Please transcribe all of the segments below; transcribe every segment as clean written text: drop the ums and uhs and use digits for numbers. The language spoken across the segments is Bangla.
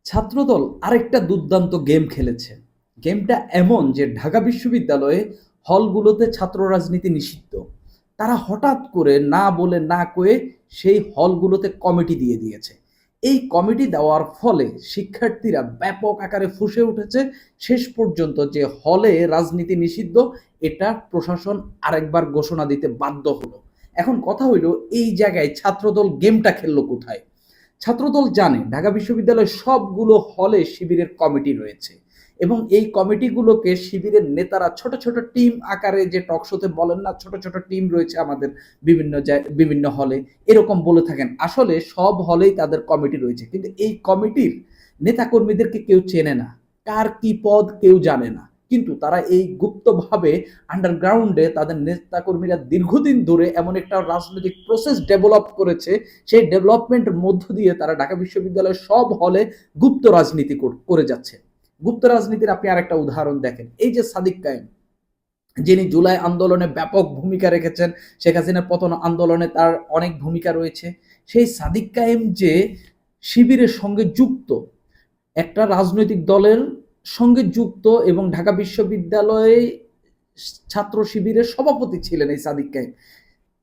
ছাত্রদল আরেকটা দুর্দান্ত গেম খেলেছে। গেমটা এমন যে ঢাকা বিশ্ববিদ্যালয়ে হলগুলোতে ছাত্র রাজনীতি নিষিদ্ধ। তারা হঠাৎ করে না বলে না কয়ে সেই হলগুলোতে কমিটি দিয়ে দিয়েছে। এই কমিটি দেওয়ার ফলে শিক্ষার্থীরা ব্যাপক আকারে ফুঁসে উঠেছে। শেষ পর্যন্ত যে হলে রাজনীতি নিষিদ্ধ এটা প্রশাসন আরেকবার ঘোষণা দিতে বাধ্য হলো। এখন কথা হইল, এই জায়গায় ছাত্রদল গেমটা খেললো কোথায়? ছাত্রদল জানে ঢাকা বিশ্ববিদ্যালয়ের সবগুলো হলে শিবিরের কমিটি রয়েছে এবং এই কমিটিগুলোকে শিবিরের নেতারা ছোট ছোট টিম আকারে, যে টকশোতে বলেন না ছোট ছোট টিম রয়েছে আমাদের বিভিন্ন হলে, এরকম বলে থাকেন। আসলে সব হলেই তাদের কমিটি রয়েছে, কিন্তু এই কমিটির নেতাকর্মীদেরকে কেউ চেনে না, কার কি পদ কেউ জানে না। কিন্তু তারা এই গুপ্তভাবে আন্ডারগ্রাউন্ডে তাদের নেতাকর্মীরা দীর্ঘদিন ধরে এমন একটা রাজনৈতিক প্রসেস ডেভেলপ করেছে, সেই ডেভেলপমেন্টের মধ্য দিয়ে তারা ঢাকা বিশ্ববিদ্যালয়ের সব হলে গুপ্ত রাজনীতি করে যাচ্ছে। গুপ্ত রাজনীতির আপনি আরেকটা উদাহরণ দেখেন, এই যে সাদিক কায়েম, যিনি জুলাই আন্দোলনে ব্যাপক ভূমিকা রেখেছেন, শেখ হাসিনার পতন আন্দোলনে তার অনেক ভূমিকা রয়েছে। সেই সাদিক কায়েম যে শিবিরের সঙ্গে যুক্ত, একটা রাজনৈতিক দলের সঙ্গে যুক্ত, এবং ঢাকা বিশ্ববিদ্যালয়ে ছাত্র শিবিরের সভাপতি ছিলেন এই সাদিক কায়েম।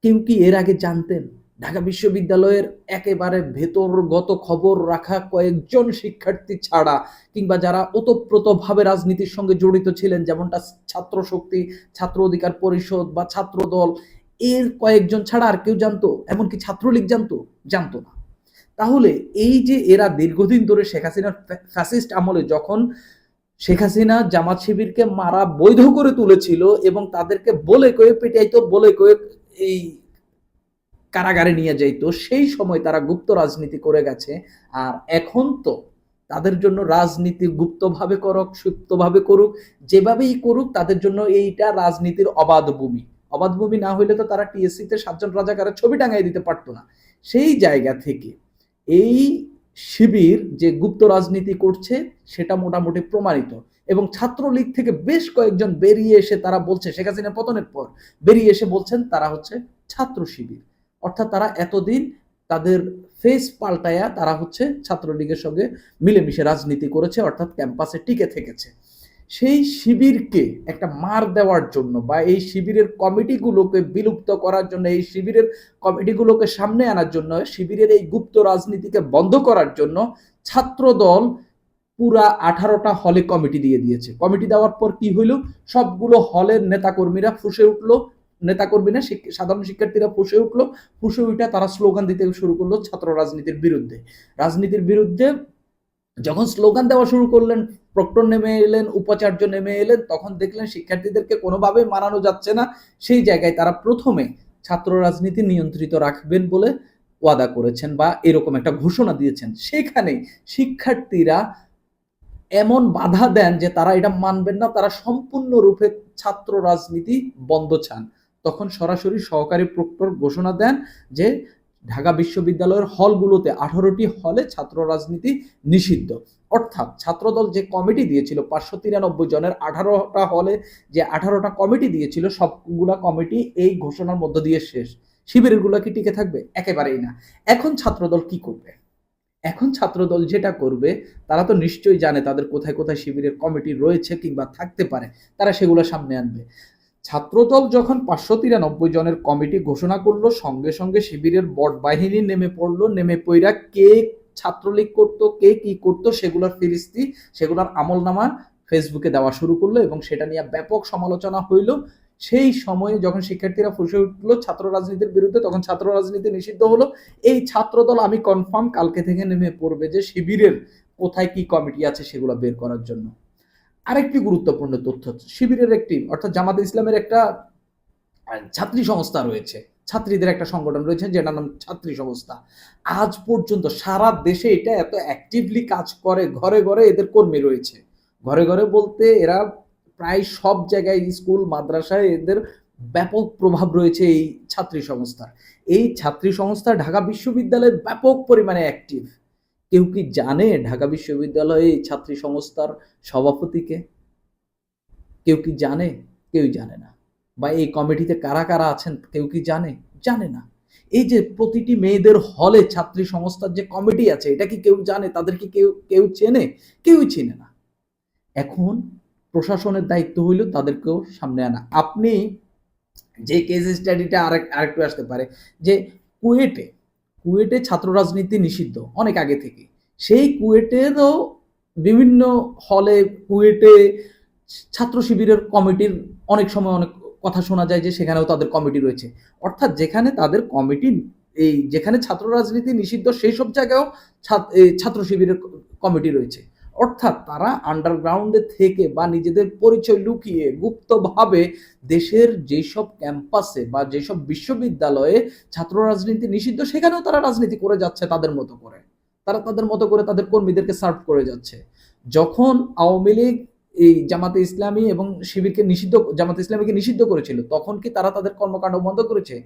কেউ কি এর আগে জানতেন? ঢাকা বিশ্ববিদ্যালয়ের একেবারে ভেতরগত খবর রাখা কয়েকজন শিক্ষার্থী ছাড়া, কিংবা যারা ওতপ্রোতভাবে রাজনীতির সঙ্গে জড়িত ছিলেন, যেমনটা ছাত্র শক্তি, ছাত্র অধিকার পরিষদ বা ছাত্র দল, এর কয়েকজন ছাড়া আর কেউ জানতো? এমনকি ছাত্রলীগ জানতো? জানতো না। তাহলে এই যে এরা দীর্ঘদিন ধরে শেখ হাসিনার ফ্যাসিস্ট আমলে, যখন শেখ হাসিনা জামাত শিবিরকে মারা বৈধ করে তুলেছিল এবং তাদেরকে বলে কয়ে পেটাইতো, বলে কয়ে এই কারাগারে নিয়ে যাইতো, সেই সময় তারা গুপ্ত রাজনীতি করে গেছে। আর এখন তো তাদের জন্য রাজনীতি গুপ্তভাবে করুক, সুপ্তভাবে করুক, যেভাবেই করুক, তাদের জন্য এইটা রাজনীতির অবাধ ভূমি। অবাধ ভূমি না হইলে তো তারা টিএসসি তে 7 জন রাজাকারের ছবি টাঙাই দিতে পারতো না। সেই জায়গা থেকে এই শিবির যে গুপ্ত রাজনীতি করছে সেটা মোটামুটি প্রমাণিত। এবং ছাত্রলীগ থেকে বেশ কয়েকজন বেরিয়ে এসে তারা বলছে, শেখ হাসিনার পতনের পর বেরিয়ে এসে বলছেন তারা হচ্ছে ছাত্র শিবির। অর্থাৎ তারা এতদিন তাদের ফেস পাল্টায়া তারা হচ্ছে ছাত্রলীগের সঙ্গে মিলেমিশে রাজনীতি করেছে, অর্থাৎ ক্যাম্পাসে টিকে থেকেছে। সেই শিবিরকে একটা মার দেওয়ার জন্য বা এই শিবিরের কমিটিগুলোকে বিলুপ্ত করার জন্য, এই শিবিরের কমিটিগুলোকে সামনে আনার জন্য, শিবিরের এই গুপ্ত রাজনীতিকে বন্ধ করার জন্য ছাত্রদল পুরা 18টা হলে কমিটি দিয়ে দিয়েছে। কমিটি দেওয়ার পর কি হইল? সবগুলো হলের নেতাকর্মীরা ফুঁসে উঠলো, নেতাকর্মী না, সাধারণ শিক্ষার্থীরা ফুঁসে উঠলো। ফুঁসে উঠে তারা স্লোগান দিতে শুরু করলো ছাত্র রাজনীতির বিরুদ্ধে। রাজনীতির বিরুদ্ধে যখন স্লোগান দেওয়া শুরু করলেন, প্রক্টর নেমে এলেন, উপাচার্য নেমে এলেন, তখন দেখলেন শিক্ষার্থীদেরকে কোনোভাবেই মানানো যাচ্ছে না। সেই জায়গায় তারা প্রথমে ছাত্র রাজনীতি নিয়ন্ত্রিত রাখবেন বলে ওয়াদা করেছেন বা এরকম একটা ঘোষণা দিয়েছেন। সেখানে শিক্ষার্থীরা এমন বাধা দেন যে তারা এটা মানবেন না, তারা সম্পূর্ণরূপে ছাত্র রাজনীতি বন্ধ চান। তখন সরাসরি সহকারী প্রক্টর ঘোষণা দেন যে ঢাকা বিশ্ববিদ্যালয়ের হলগুলোতে 18টি হলে ছাত্র রাজনীতি নিষিদ্ধ। অর্থাৎ ছাত্রদল যে কমিটি দিয়েছিল 593 জনের, 18টা হলে যে 18টা কমিটি দিয়েছিল, সবগুলা কমিটি এই ঘোষণার মধ্য দিয়ে শেষ। শিবিরের গুলা কি টিকে থাকবে? একেবারেই না। এখন ছাত্রদল কি করবে? এখন ছাত্রদল যেটা করবে, তারা তো নিশ্চয়ই জানে তাদের কোথায় কোথায় শিবিরের কমিটি রয়েছে কিংবা থাকতে পারে, তারা সেগুলো সামনে আনবে। ছাত্রদল যখন 593 জনের কমিটি ঘোষণা করলো, সঙ্গে সঙ্গে শিবিরের বট বাহিনী নেমে পড়লো। নেমে পইরা কে ছাত্রলীগ করতো, কে কি করতো, সেগুলোর ফিরিস্তি, সেগুলোর আমলনামা ফেসবুকে দেওয়া শুরু করলো এবং সেটা নিয়ে ব্যাপক সমালোচনা হইল। সেই সময়ে যখন শিক্ষার্থীরা ফুসে উঠলো ছাত্র রাজনীতির বিরুদ্ধে, তখন ছাত্র রাজনীতি নিষিদ্ধ হলো। এই ছাত্রদল আমি কনফার্ম কালকে থেকে নেমে পড়বে যে শিবিরের কোথায় কি কমিটি আছে সেগুলো বের করার জন্য। আরেকটি গুরুত্বপূর্ণ তথ্য হচ্ছে, শিবিরের একটি, অর্থাৎ জামাতে ইসলামের একটা ছাত্রী সংস্থা রয়েছে, ছাত্রীদের একটা সংগঠন রয়েছে যেটার নাম ছাত্রী সংস্থা। আজ পর্যন্ত সারা দেশে এটা এত অ্যাক্টিভলি কাজ করে, ঘরে ঘরে এদের কর্মী রয়েছে। ঘরে ঘরে বলতে এরা প্রায় সব জায়গায়, স্কুল মাদ্রাসায় এদের ব্যাপক প্রভাব রয়েছে এই ছাত্রী সংস্থার। এই ছাত্রী সংস্থা ঢাকা বিশ্ববিদ্যালয়ে ব্যাপক পরিমাণে অ্যাক্টিভ। কেউ কি জানে ঢাকা বিশ্ববিদ্যালয়ে এই ছাত্রী সংস্থার সভাপতিকে? কেউ কি জানে? কেউই জানে না। বা এই কমিটিতে কারা কারা আছেন কেউ কি জানে? জানে না। এই যে প্রতিটি মেয়েদের হলে ছাত্রী সংস্থার যে কমিটি আছে, এটা কি কেউ জানে? তাদেরকে কেউ কেউ চেনে? কেউই চেনে না। এখন প্রশাসনের দায়িত্ব হইল তাদেরকেও সামনে আনা। আপনি যে কেস স্টাডিটা আরেকটু আসতে পারে যে কুয়েটে কুয়েটে ছাত্র রাজনীতি নিষিদ্ধ অনেক আগে থেকে। সেই কুয়েটেরও বিভিন্ন হলে কুয়েটে ছাত্র শিবিরের কমিটির অনেক সময় অনেক কথা শোনা যায় যে সেখানেও তাদের কমিটি রয়েছে। অর্থাৎ যেখানে তাদের কমিটি, এই যেখানে ছাত্র রাজনীতি নিষিদ্ধ সেই সব জায়গায়ও ছাত্র শিবিরের কমিটি রয়েছে। অর্থাৎ তারা আন্ডারগ্রাউন্ডে থেকে বা নিজেদের পরিচয় লুকিয়ে গুপ্তভাবে দেশের যেসব ক্যাম্পাসে বা যেসব বিশ্ববিদ্যালয়ে ছাত্র রাজনীতি নিষিদ্ধ সেখানেও তারা রাজনীতি করে যাচ্ছে তাদের মতো করে। তারা তাদের মতো করে তাদের কর্মীদেরকে সার্ভ করে যাচ্ছে। যখন আওয়ামী লীগ এই জামাতে ইসলামী এবং শিবিরকে নিষিদ্ধ, জামাতে ইসলামীকে নিষিদ্ধ করেছিল, তখন কি তারা তাদের কর্মকাণ্ড বন্ধ করেছে?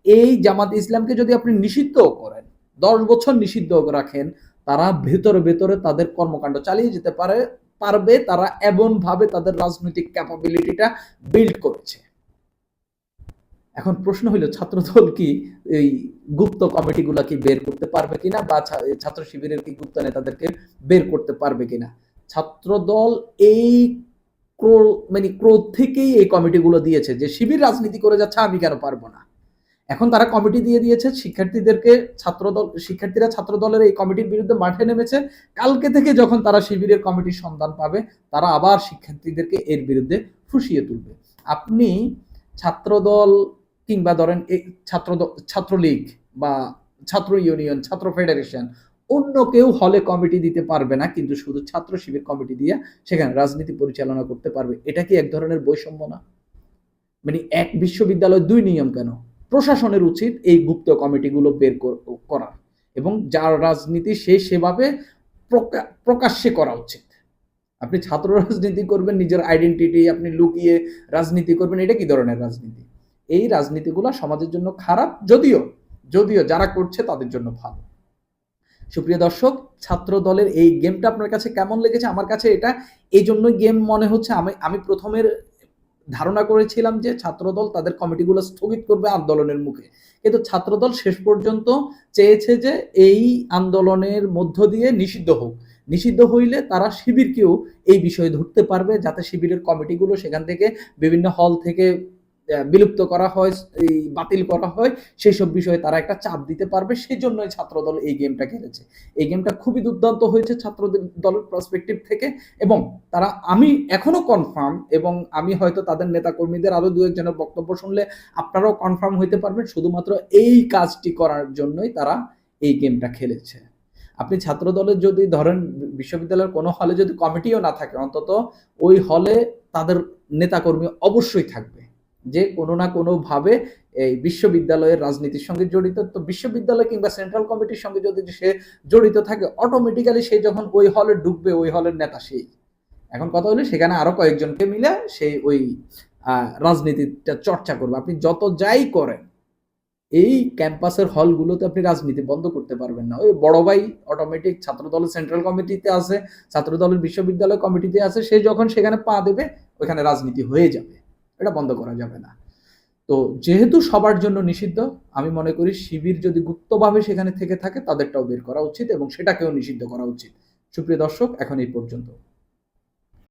এই জামাতে ইসলামকে যদি আপনি নিষিদ্ধ করেন, 10 বছর নিষিদ্ধ রাখেন, তারা ভেতরে ভেতরে তাদের কর্মকাণ্ড চালিয়ে যেতে পারবে। তারা এমন ভাবে তাদের রাজনৈতিক ক্যাপাবিলিটিটা বিল্ড করেছে। এখন প্রশ্ন হইল ছাত্রদল কি এই গুপ্ত কমিটিগুলা কি বের করতে পারবে কিনা, বা ছাত্র শিবিরের কি গুপ্ত নেতাদেরকে বের করতে পারবে কিনা? ছাত্রদল এই ক্রোধ থেকেই এই কমিটিগুলো দিয়েছে যে শিবির রাজনীতি করে যাচ্ছে, আমি কেন পারবো না। এখন তারা কমিটি দিয়ে দিয়েছে শিক্ষার্থীদেরকে। শিক্ষার্থীরা ছাত্রদলের এই কমিটির বিরুদ্ধে মাঠে নেমেছে। কালকে থেকে যখন তারা শিবিরের কমিটির সন্ধান পাবে, তারা আবার শিক্ষার্থীদেরকে এর বিরুদ্ধে ফুঁসিয়ে তুলবে। আপনি ছাত্রদল কিংবা ধরেন এই ছাত্রলীগ বা ছাত্র ইউনিয়ন, ছাত্র ফেডারেশন, অন্য কেউ হলে কমিটি দিতে পারবে না, কিন্তু শুধু ছাত্র শিবির কমিটি দিয়ে সেখানে রাজনীতি পরিচালনা করতে পারবে। এটা কি এক ধরনের বৈষম্য না? মানে এক বিশ্ববিদ্যালয় 2 নিয়ম কেন? প্রশাসনের উচিত এই গুপ্ত কমিটিগুলো বের করার, এবং যার রাজনীতি সে সেভাবে প্রকাশ্যে করা উচিত। আপনি ছাত্র রাজনীতি করবেন, নিজের আইডেন্টিটি আপনি লুকিয়ে রাজনীতি করবেন, এটা কি ধরনের রাজনীতি? এই রাজনীতিগুলো সমাজের জন্য খারাপ, যদিও যদিও যারা করছে তাদের জন্য ভালো। সুপ্রিয় দর্শক, ছাত্র দলের এই গেমটা আপনার কাছে কেমন লেগেছে? আমার কাছে এটা এই জন্যই গেম মনে হচ্ছে। আমি প্রথমের ধারণা করেছিলাম যে ছাত্রদল তাদের কমিটিগুলো স্থগিত করবে আন্দোলনের মুখে, কিন্তু ছাত্রদল শেষ পর্যন্ত চেয়েছে যে এই আন্দোলনের মধ্য দিয়ে নিষিদ্ধ হোক। নিষিদ্ধ হইলে তারা শিবিরকেও এই বিষয়ে ধরতে পারবে, যাতে শিবিরের কমিটিগুলো সেখান থেকে বিভিন্ন হল থেকে বিলুপ্ত করা হয়, বাতিল করা হয়, সেই সব বিষয়ে তারা একটা চাপ দিতে পারবে। সেই জন্যই ছাত্রদল এই গেমটা খেলেছে। এই গেমটা খুবই দুর্দান্ত হয়েছে ছাত্রদের দলের পার্সপেক্টিভ থেকে, এবং তারা, আমি এখনো কনফার্ম, এবং আমি হয়তো তাদের নেতা কর্মীদের আরো 2-1 জনের বক্তব্য শুনলে আপনারাও কনফার্ম হইতে পারবেন, শুধুমাত্র এই কাজটি করার জন্যই তারা এই গেমটা খেলেছে। আপনি ছাত্র দলের যদি ধরেন বিশ্ববিদ্যালয়ের কোনো হলে যদি কমিটিও না থাকে, অন্তত ওই হলে তাদের নেতাকর্মী অবশ্যই থাকবে, যে কোনো না কোনো ভাবে এই বিশ্ববিদ্যালয়ের রাজনীতির সঙ্গে জড়িত। তো বিশ্ববিদ্যালয় কিংবা সেন্ট্রাল কমিটির সঙ্গে যদি সে জড়িত থাকে, অটোমেটিক্যালি সে যখন ওই হলে ঢুকবে, ওই হলের নেতা সেই। এখন কথা হলো সেখানে আরো কয়েকজনকে মিলে সেই ওই রাজনীতিটা চর্চা করবে। আপনি যত যাই করেন, এই ক্যাম্পাসের হলগুলোতে আপনি রাজনীতি বন্ধ করতে পারবেন না। ওই বড় ভাই অটোমেটিক ছাত্র দলের সেন্ট্রাল কমিটিতে আছে, ছাত্র দলের বিশ্ববিদ্যালয় কমিটিতে আছে, সে যখন সেখানে পা দেবে ওইখানে রাজনীতি হয়ে যাবে, এটা বন্ধ করা যাবে না। তো যেহেতু সবার জন্য নিষিদ্ধ, আমি মনে করি শিবির যদি গুপ্তভাবে সেখানে থেকে থাকে, তাদেরটাও বের করা উচিত এবং সেটাকেও নিষিদ্ধ করা উচিত। সুপ্রিয় দর্শক, এখন এই পর্যন্ত।